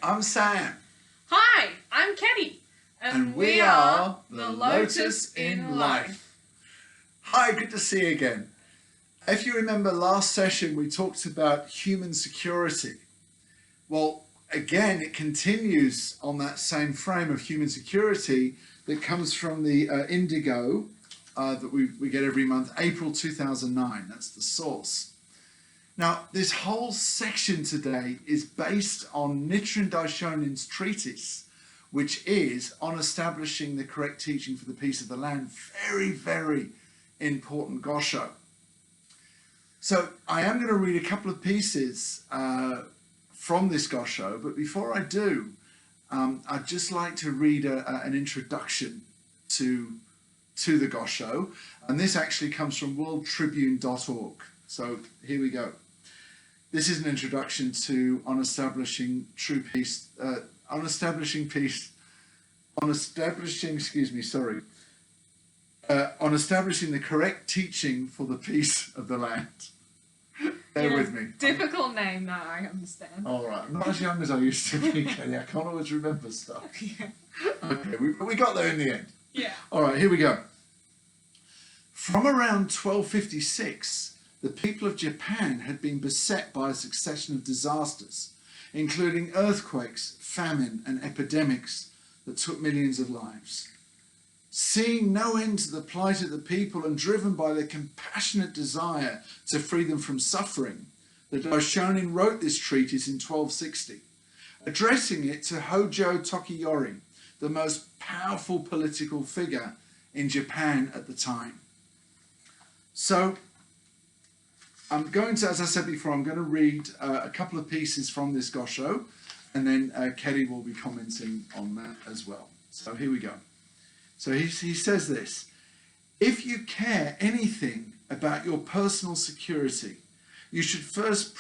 I'm Sam. Hi, I'm Kenny. And we are the Lotus in Life. Hi, good to see you again. If you remember last session, we talked about human security. Well, again, it continues on that same frame of human security that comes from the Indigo that we get every month, April 2009. That's the source. Now, this whole section today is based on Nichiren Daishonin's treatise, which is on establishing the correct teaching for the peace of the land. Very, very important gosho. So I am going to read a couple of pieces from this gosho, but before I do, I'd just like to read an introduction to the gosho, and this actually comes from worldtribune.org. So here we go. This is an introduction to on establishing peace, on establishing the correct teaching for the peace of the land. Bear with me. Difficult name, that I understand. All right, I'm not as young as I used to be, Kelly. I can't always remember stuff. Yeah. Okay, we got there in the end. Yeah. All right, here we go. From around 1256, the people of Japan had been beset by a succession of disasters, including earthquakes, famine, and epidemics that took millions of lives. Seeing no end to the plight of the people and driven by their compassionate desire to free them from suffering, the Daishonin wrote this treatise in 1260, addressing it to Hojo Tokiyori, the most powerful political figure in Japan at the time. So I'm going to, as I said before, I'm going to read a couple of pieces from this gosho, and then Kelly will be commenting on that as well. So here we go. So he says this: if you care anything about your personal security, you should first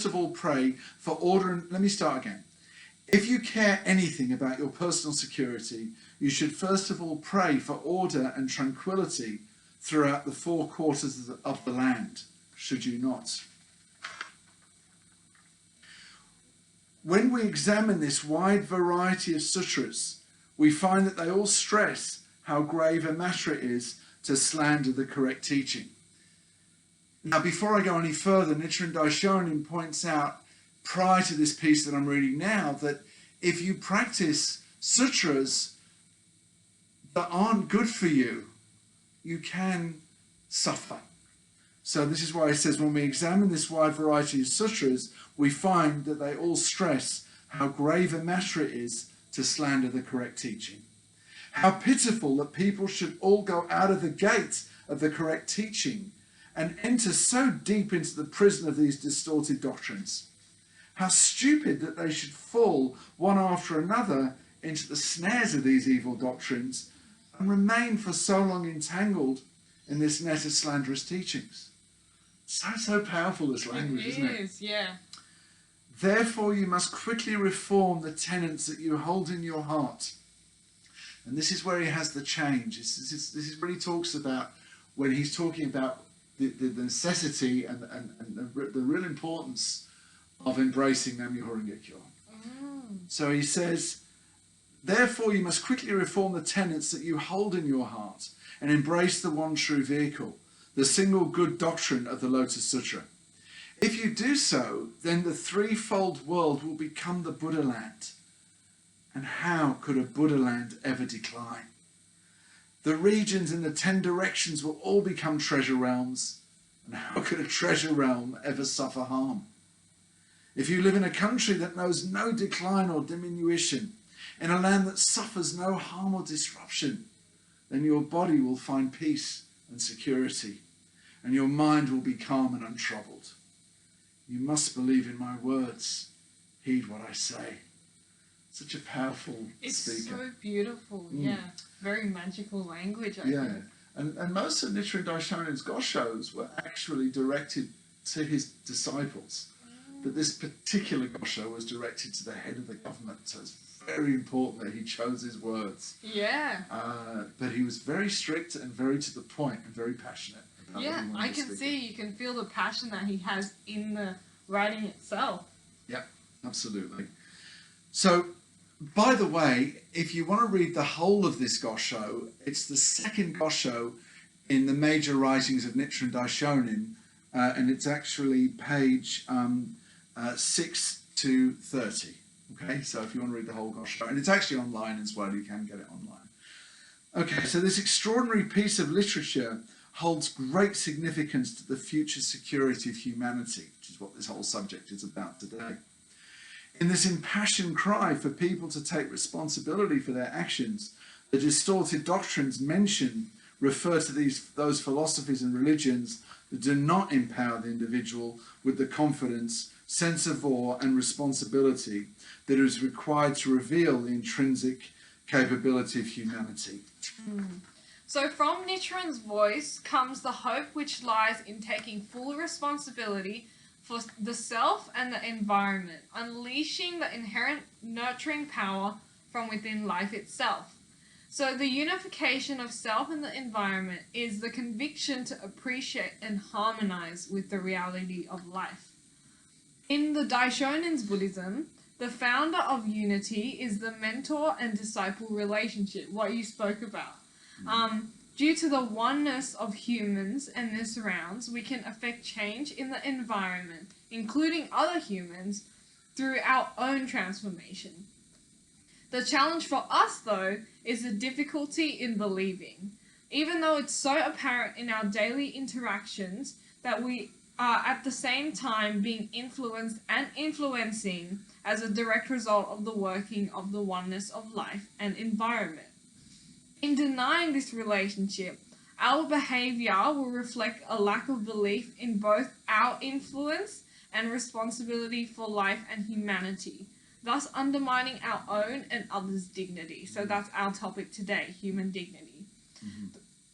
of all pray for order and, let me start again. If you care anything about your personal security, you should first of all pray for order and tranquility throughout the four quarters of the land, should you not? When we examine this wide variety of sutras, we find that they all stress how grave a matter it is to slander the correct teaching. Now, before I go any further, Nichiren Daishonin points out, prior to this piece that I'm reading now, that if you practice sutras that aren't good for you, you can suffer. So this is why it says, when we examine this wide variety of sutras, we find that they all stress how grave a matter it is to slander the correct teaching. How pitiful that people should all go out of the gate of the correct teaching and enter so deep into the prison of these distorted doctrines. How stupid that they should fall one after another into the snares of these evil doctrines and remain for so long entangled in this net of slanderous teachings. So powerful, this language, isn't it? It is, yeah. Therefore, you must quickly reform the tenets that you hold in your heart. And this is where he has the change. This is what he talks about when he's talking about the necessity and the real importance of embracing Nam-myoho Renge-kyo. So he says, therefore, you must quickly reform the tenets that you hold in your heart and embrace the one true vehicle, the single good doctrine of the Lotus Sutra. If you do so, then the threefold world will become the Buddha land. And how could a Buddha land ever decline? The regions in the 10 directions will all become treasure realms. And how could a treasure realm ever suffer harm? If you live in a country that knows no decline or diminution, in a land that suffers no harm or disruption, then your body will find peace and security, and your mind will be calm and untroubled. You must believe in my words. Heed what I say. Such a powerful speaker. It's so beautiful, yeah. Very magical language, I think. And most of Nichiren Daishonin's goshos were actually directed to his disciples. But this particular gosho was directed to the head of the government, so it's very important that he chose his words. Yeah. But he was very strict and very to the point and very passionate. Yeah, I can see, you can feel the passion that he has in the writing itself. Yep. Absolutely. So, by the way, if you want to read the whole of this Gosho, it's the second Gosho in the major writings of Nichiren Daishonin, and it's actually page 6 to 30. Okay, so if you want to read the whole Gosho, and it's actually online as well, you can get it online. Okay, so this extraordinary piece of literature holds great significance to the future security of humanity, which is what this whole subject is about today. In this impassioned cry for people to take responsibility for their actions, the distorted doctrines mentioned refer to those philosophies and religions that do not empower the individual with the confidence, sense of awe and responsibility that is required to reveal the intrinsic capability of humanity. So from Nichiren's voice comes the hope which lies in taking full responsibility for the self and the environment, unleashing the inherent nurturing power from within life itself. So the unification of self and the environment is the conviction to appreciate and harmonize with the reality of life. In the Daishonin's Buddhism, the founder of unity is the mentor and disciple relationship, what you spoke about. Due to the oneness of humans and their surrounds, we can affect change in the environment, including other humans, through our own transformation. The challenge for us, though, is the difficulty in believing. Even though it's so apparent in our daily interactions that we are at the same time being influenced and influencing as a direct result of the working of the oneness of life and environment. In denying this relationship, our behavior will reflect a lack of belief in both our influence and responsibility for life and humanity, thus undermining our own and others' dignity. So that's our topic today, human dignity.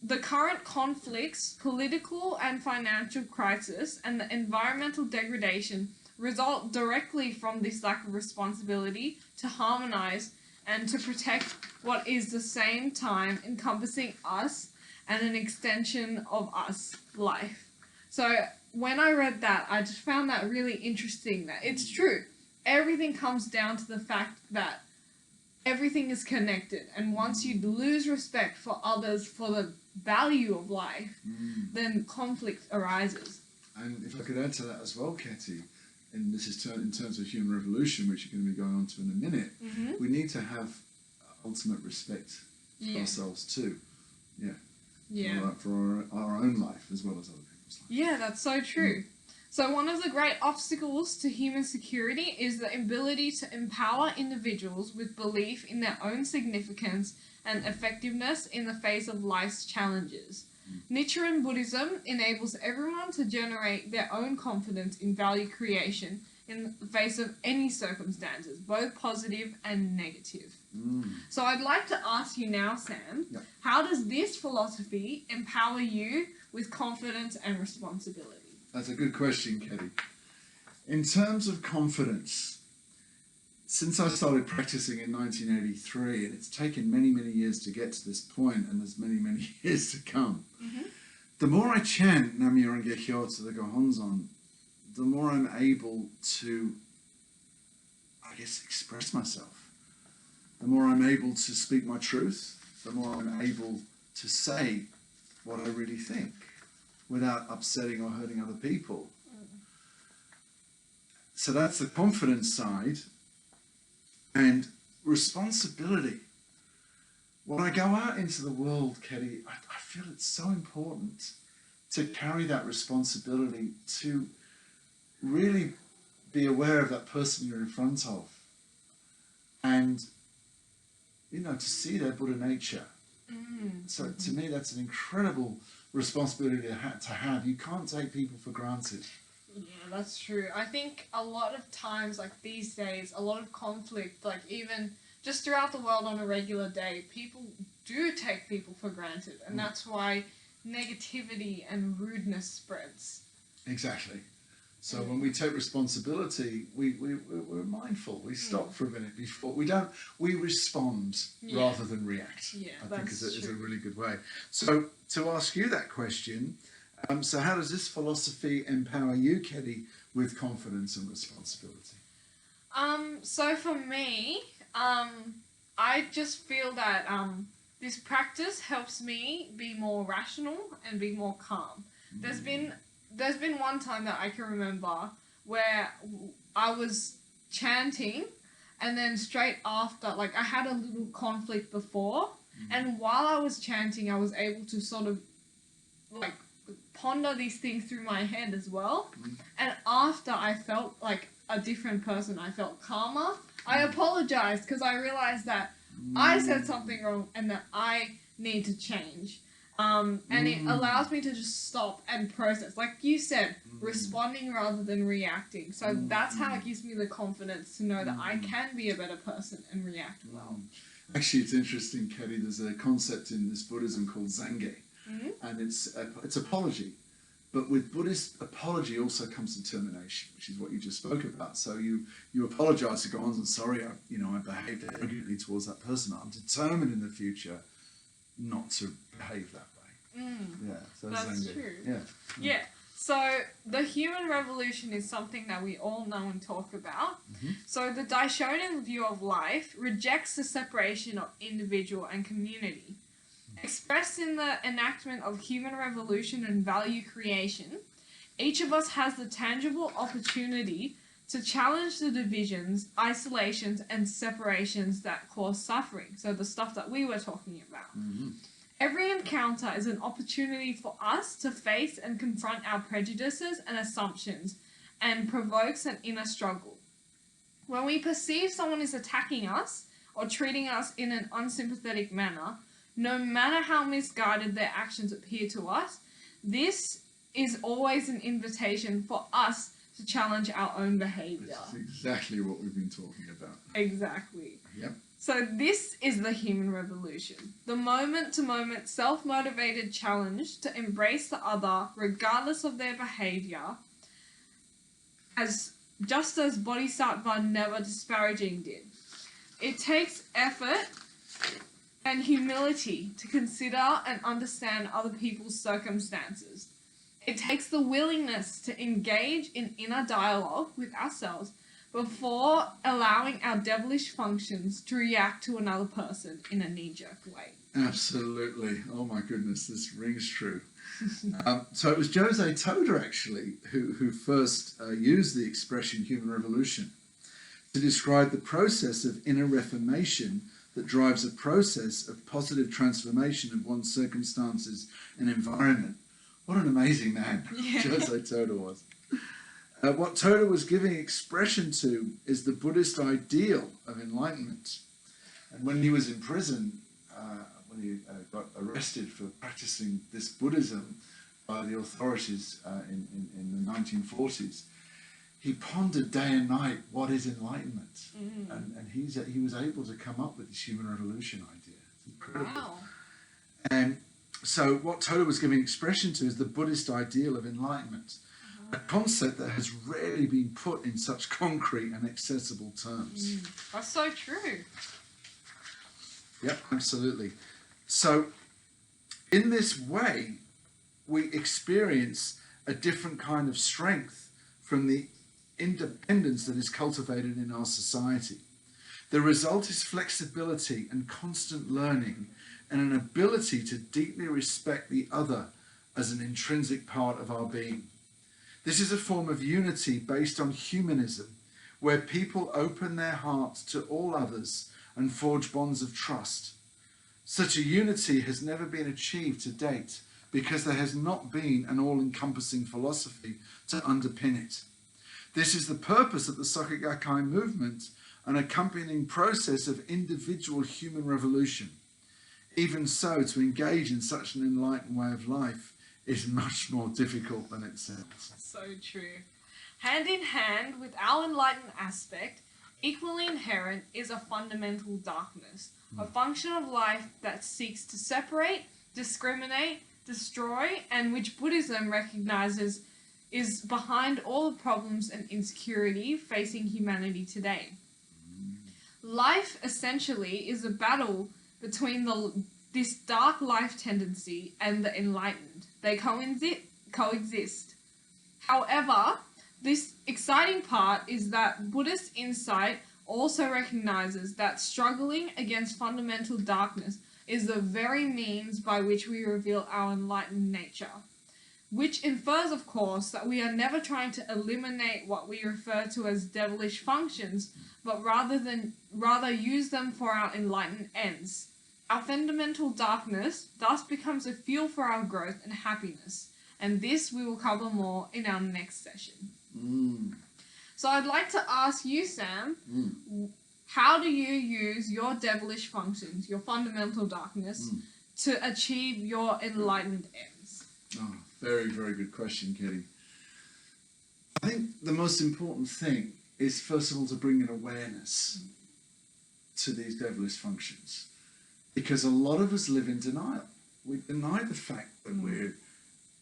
The current conflicts, political and financial crisis, and the environmental degradation result directly from this lack of responsibility to harmonize and to protect what is the same time encompassing us and an extension of us, life. So when I read that, I just found that really interesting, that it's true. Everything comes down to the fact that everything is connected, and once you lose respect for others, for the value of life, then conflict arises. And if I could add to that as well, Ketty, and this is in terms of human revolution, which you're going to be going on to in a minute, we need to have ultimate respect for ourselves too. For our own life as well as other people's life. Yeah, that's so true. So one of the great obstacles to human security is the ability to empower individuals with belief in their own significance and effectiveness in the face of life's challenges. Nichiren Buddhism enables everyone to generate their own confidence in value creation in the face of any circumstances, both positive and negative. So I'd like to ask you now, Sam, how does this philosophy empower you with confidence and responsibility? That's a good question, Ketty. In terms of confidence, since I started practicing in 1983, and it's taken many, many years to get to this point, and there's many, many years to come, the more I chant Nam-myoho-renge Kyo to the Gohonzon, the more I'm able to, I guess, express myself. The more I'm able to speak my truth, the more I'm able to say what I really think without upsetting or hurting other people. So that's the confidence side. And responsibility. When I go out into the world, Ketty, I feel it's so important to carry that responsibility, to really be aware of that person you're in front of. And, to see their Buddha nature. So to me, that's an incredible responsibility to have. You can't take people for granted. Yeah, that's true. I think a lot of times, like these days, a lot of conflict, like even just throughout the world on a regular day, people do take people for granted. And that's why negativity and rudeness spreads. Exactly. So when we take responsibility, we're mindful. We stop for a minute before we respond rather than react. Yeah, I think is a really good way. So to ask you that question, so how does this philosophy empower you, Ketty, with confidence and responsibility? So for me, I just feel that this practice helps me be more rational and be more calm. There's been one time that I can remember where I was chanting, and then straight after, like, I had a little conflict before, and while I was chanting, I was able to sort of like ponder these things through my head as well. And after, I felt like a different person. I felt calmer. I apologized because I realized that I said something wrong and that I need to change. And it allows me to just stop and process. Like you said, responding rather than reacting. So that's how it gives me the confidence to know that I can be a better person and react well. Actually, it's interesting, Kelly. There's a concept in this Buddhism called Zange, and it's apology. But with Buddhist apology also comes determination, which is what you just spoke about. So you apologize to go on and sorry, I behaved arrogantly towards that person. I'm determined in the future not to behave that way. Yeah, so that's Zange. true. Yeah. So the human revolution is something that we all know and talk about. So the Daishonin view of life rejects the separation of individual and community. Expressed in the enactment of human revolution and value creation, each of us has the tangible opportunity to challenge the divisions, isolations, and separations that cause suffering. So the stuff that we were talking about. Every encounter is an opportunity for us to face and confront our prejudices and assumptions, and provokes an inner struggle. When we perceive someone is attacking us or treating us in an unsympathetic manner, no matter how misguided their actions appear to us, this is always an invitation for us to challenge our own behavior. That's exactly what we've been talking about. Exactly. Yep. So this is the human revolution. The moment-to-moment self-motivated challenge to embrace the other regardless of their behavior, just as Bodhisattva Never Disparaging did. It takes effort and humility to consider and understand other people's circumstances. It takes the willingness to engage in inner dialogue with ourselves before allowing our devilish functions to react to another person in a knee-jerk way. Absolutely. Oh my goodness, this rings true. So it was Jose Toda, actually, who first used the expression human revolution to describe the process of inner reformation that drives a process of positive transformation of one's circumstances and environment. What an amazing man Jose Toda was. What Toda was giving expression to is the Buddhist ideal of enlightenment. And when he was in prison, when he got arrested for practicing this Buddhism by the authorities in the 1940s, he pondered day and night, what is enlightenment? And he was able to come up with this human revolution idea. It's incredible. Wow. And so what Toda was giving expression to is the Buddhist ideal of enlightenment, a concept that has rarely been put in such concrete and accessible terms. That's so true. Yep, absolutely. So in this way, we experience a different kind of strength from the independence that is cultivated in our society. The result is flexibility and constant learning, and an ability to deeply respect the other as an intrinsic part of our being. This is a form of unity based on humanism, where people open their hearts to all others and forge bonds of trust. Such a unity has never been achieved to date because there has not been an all-encompassing philosophy to underpin it. This is the purpose of the Soka Gakkai movement, an accompanying process of individual human revolution. Even so, to engage in such an enlightened way of life is much more difficult than it sounds. So true. Hand in hand with our enlightened aspect, equally inherent is a fundamental darkness, a function of life that seeks to separate, discriminate, destroy, and which Buddhism recognizes is behind all the problems and insecurity facing humanity today. Life, essentially, is a battle between this dark life tendency and the enlightened. They coexist. However, This exciting part is that Buddhist insight also recognizes that struggling against fundamental darkness is the very means by which we reveal our enlightened nature, which infers, of course, that we are never trying to eliminate what we refer to as devilish functions, but rather use them for our enlightened ends. Our fundamental darkness thus becomes a fuel for our growth and happiness, and this we will cover more in our next session. So I'd like to ask you, Sam, how do you use your devilish functions, your fundamental darkness, to achieve your enlightened ends? Oh, very, very good question, Katie. I think the most important thing is, first of all, to bring an awareness to these devilish functions. Because a lot of us live in denial. We deny the fact that we're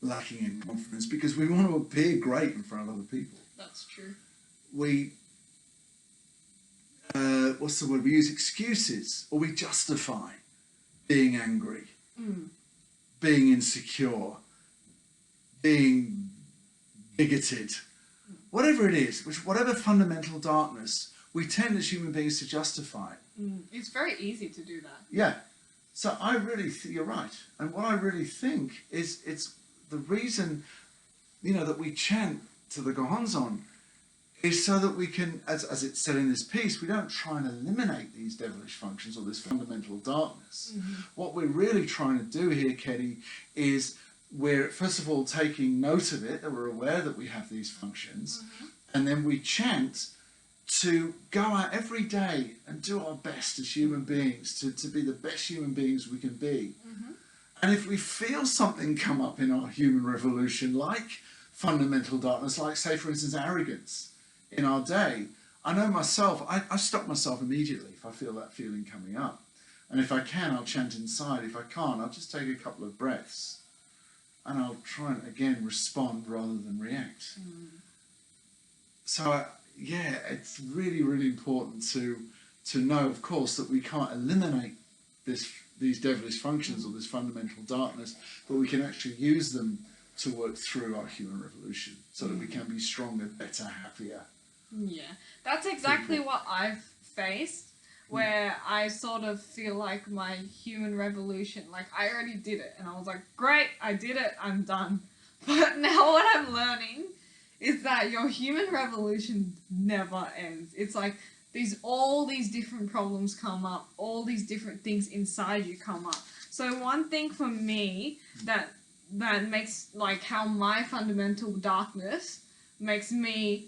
lacking in confidence because we want to appear great in front of other people. That's true. We, what's the word? We use excuses, or we justify being angry, being insecure, being bigoted, whatever it is, whatever fundamental darkness, we tend as human beings to justify it. It's very easy to do that. Yeah. So I really think you're right. And what I really think is it's the reason, that we chant to the Gohonzon is so that we can, as it's said in this piece, we don't try and eliminate these devilish functions or this fundamental darkness. What we're really trying to do here, Ketty, is we're first of all taking note of it, that we're aware that we have these functions, and then we chant to go out every day and do our best as human beings, to be the best human beings we can be. And if we feel something come up in our human revolution, like fundamental darkness, like, say, for instance, arrogance in our day, I know myself, I stop myself immediately if I feel that feeling coming up. And if I can, I'll chant inside. If I can't, I'll just take a couple of breaths and I'll try and, again, respond rather than react. So, yeah, it's really, really important to know, of course, that we can't eliminate these devilish functions or this fundamental darkness, but we can actually use them to work through our human revolution so that we can be stronger, better, happier. Yeah, that's exactly what I've faced, where I sort of feel like my human revolution, like I already did it, and I was like, great, I did it, I'm done. But now what I'm learning is that your human revolution never ends. It's like all these different problems come up, all these different things inside you come up. So one thing for me that makes, like, how my fundamental darkness makes me,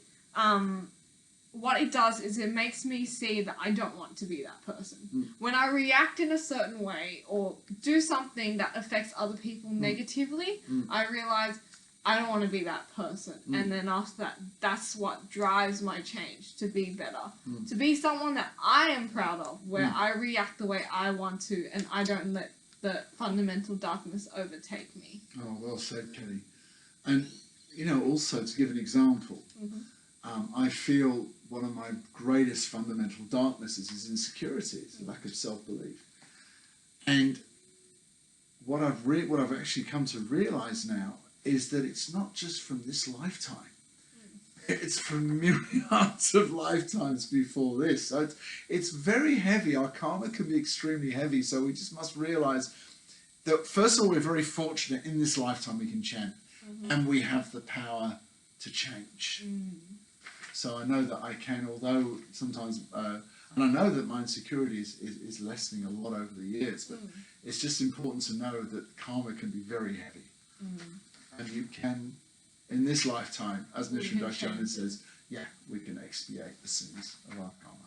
what it does is it makes me see that I don't want to be that person. When I react in a certain way or do something that affects other people negatively, I realize I don't want to be that person. And then after that, that's what drives my change, to be better. To be someone that I am proud of, where I react the way I want to and I don't let the fundamental darkness overtake me. Oh, well said, Kelly. And, also to give an example, I feel one of my greatest fundamental darknesses is insecurity, it's a lack of self-belief. And what I've actually come to realise now is that it's not just from this lifetime. It's from myriads of lifetimes before this. So it's very heavy. Our karma can be extremely heavy. So we just must realise that, first of all, we're very fortunate in this lifetime we can chant. And we have the power to change. So I know that I can, although sometimes, and I know that my insecurity is lessening a lot over the years, but it's just important to know that karma can be very heavy. And you can, in this lifetime, as Nichiren Daishonin says, we can expiate the sins of our karma.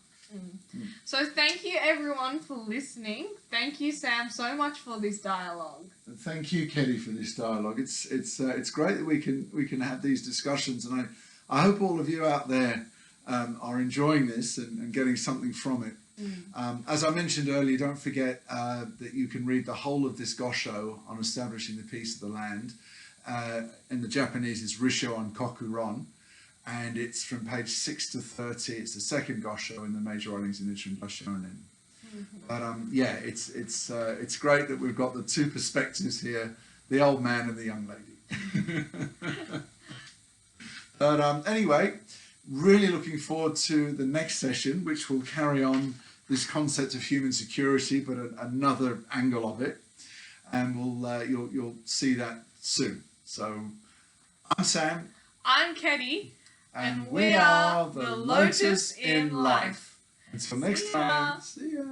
So thank you everyone for listening. Thank you, Sam, so much for this dialogue. And thank you, Kelly, for this dialogue. It's great that we can have these discussions, and I hope all of you out there are enjoying this and getting something from it. As I mentioned earlier, don't forget that you can read the whole of this Gosho on establishing the peace of the land. In the Japanese, it's Risho on Kokuron, and it's from page 6 to 30. It's the second Gosho in the major writings in Nichiren Daishonin. But it's great that we've got the two perspectives here: the old man and the young lady. But anyway, really looking forward to the next session, which will carry on this concept of human security, but another angle of it. And you'll see that soon. So I'm Sam. I'm Ketty. And we are the Lotus in Life. Until next time, see ya.